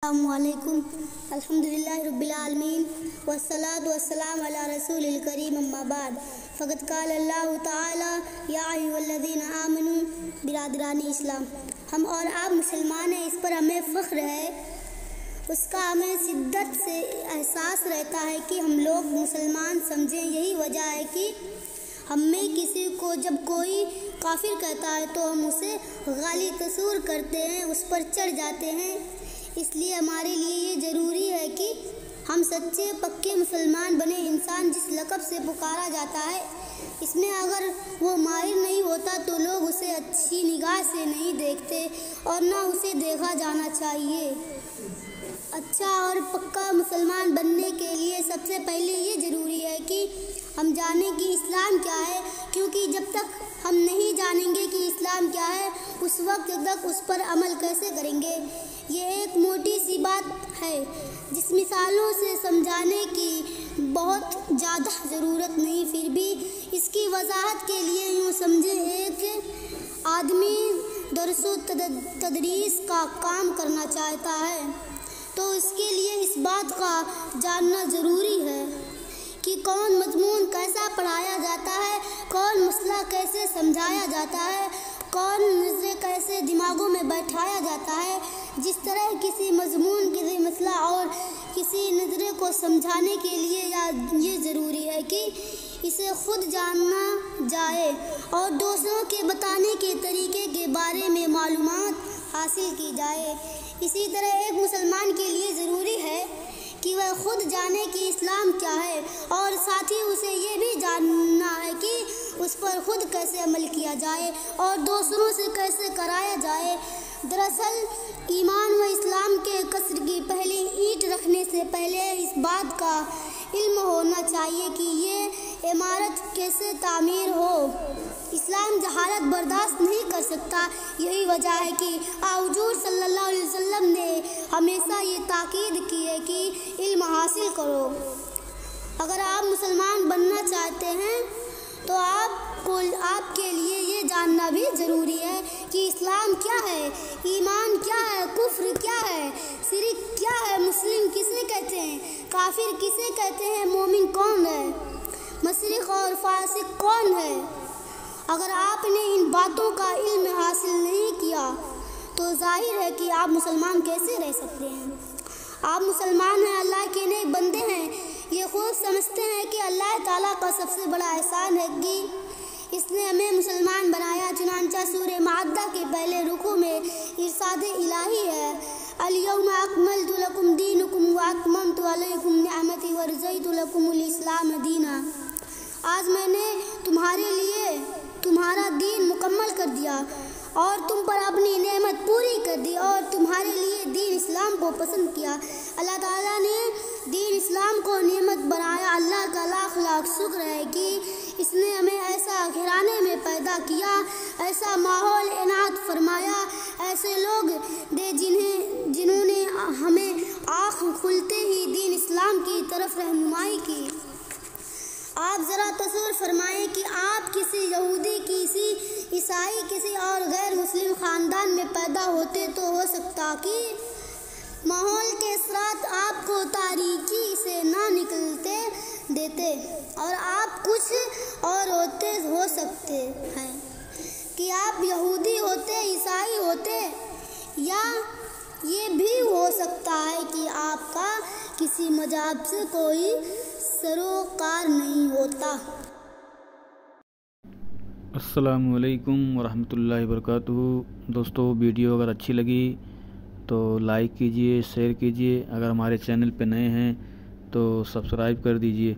अस्सलामुअलैकुम अल्हम्दुलिल्लाहि रब्बिल आलमीन वस्सलातु वस्सलामु अला रसूलिल करीम अम्मा बाद फ़क़द क़ाल अल्लाहु तआला या अय्युहल्लज़ीना आमनू। बिरादरानी इस्लाम, हम और आप मुसलमान हैं, इस पर हमें फ़ख्र है। उसका हमें शिद्दत से एहसास रहता है कि हम लोग मुसलमान समझें। यही वजह है कि हम में किसी को जब कोई काफिर कहता है तो हम उसे गाली तसूर करते हैं, उस पर चढ़ जाते हैं। इसलिए हमारे लिए ये ज़रूरी है कि हम सच्चे पक्के मुसलमान बने। इंसान जिस लक़ब से पुकारा जाता है, इसमें अगर वो माहिर नहीं होता तो लोग उसे अच्छी निगाह से नहीं देखते और ना उसे देखा जाना चाहिए। अच्छा और पक्का मुसलमान बनने के लिए सबसे पहले ये ज़रूरी है कि हम जानें कि इस्लाम क्या है, क्योंकि जब तक हम नहीं जानेंगे कि इस्लाम क्या है, उस वक्त तक उस पर अमल कैसे करेंगे। ये एक मोटी सी बात है जिस मिसालों से समझाने की बहुत ज़्यादा ज़रूरत नहीं, फिर भी इसकी वजाहत के लिए यूँ समझे, एक आदमी दरसो तदरीस का काम करना चाहता है तो इसके लिए इस बात का जानना ज़रूरी है कि कौन मजमून कैसा पढ़ाया जाता है, कौन मसला कैसे समझाया जाता है, कौन नज़रें कैसे दिमागों में बैठाया जाता है। जिस तरह किसी मजमून, किसी मसला और किसी नज़रे को समझाने के लिए ये ज़रूरी है कि इसे खुद जानना जाए और दूसरों के बताने के तरीके के बारे में मालूमात हासिल की जाए। इसी तरह एक मुसलमान के लिए ज़रूरी है कि वह खुद जाने कि इस्लाम क्या है और साथ ही उसे ये भी जानना है कि उस पर खुद कैसे अमल किया जाए और दूसरों से कैसे कराया जाए। दरअसल ईमान व इस्लाम के कसर की पहली ईंट रखने से पहले इस बात का इल्म होना चाहिए कि ये इमारत कैसे तामीर हो। इस्लाम जहालत बर्दाश्त नहीं कर सकता। यही वजह है कि हुजूर सल्लल्लाहु अलैहि वसल्लम ने हमेशा ये ताकीद की है कि इल्म हासिल करो। अगर आप मुसलमान बनना चाहते हैं तो आपके लिए ये जानना भी ज़रूरी है कि इस्लाम क्या है, ईमान क्या है, कुफ्र क्या है, शिरक क्या है, मुस्लिम किसे कहते हैं, काफिर किसे कहते हैं, मोमिन कौन है, मशरिक और फासिक कौन है। अगर आपने इन बातों का इल्म हासिल नहीं किया तो जाहिर है कि आप मुसलमान कैसे रह सकते हैं। आप मुसलमान हैं, अल्लाह के नेक बंदे हैं, ये खुद समझते हैं कि अल्लाह ताला का सबसे बड़ा एहसान है कि इसने हमें मुसलमान बनाया। चुनांचा सूरह माद्दा के पहले रुकू में इरशाद इलाही है, अल-यौमा अकमलतु लकुम दीनुकुम व अतममतु अलैकुम निअमती व रज़ीतु लकुमुल इस्लाम दीना। आज मैंने तुम्हारे लिए तुम्हारा दीन मुकम्मल कर दिया और तुम पर अपनी नेमत पूरी कर दी और तुम्हारे लिए दीन इस्लाम को पसंद किया। अल्लाह ताला ने दीन इस्लाम को नेमत बनाया। अल्लाह का लाख लाख शुक्र है कि इसने हमें ऐसा घराने में पैदा किया, ऐसा माहौल इनात फरमाया, ऐसे लोग दे जिन्होंने हमें आँख खुलते ही दीन इस्लाम की तरफ रहनुमाई की। आप ज़रा तसव्वुर फरमाएं कि आप किसी यहूदी, किसी ईसाई, किसी और गैर मुस्लिम ख़ानदान में पैदा होते तो हो सकता कि माहौल के असरात आपको तारीकी से ना निकलते देते और आप कुछ और होते हो सकते हैं कि आप यहूदी होते, ईसाई होते, या ये भी हो सकता है कि आपका किसी मज़हब से कोई सरोकार नहीं होता। अस्सलामुअलैकुम वरहमतुल्लाहि वबरकातुहू। दोस्तों, वीडियो अगर अच्छी लगी तो लाइक कीजिए, शेयर कीजिए। अगर हमारे चैनल पे नए हैं तो सब्सक्राइब कर दीजिए।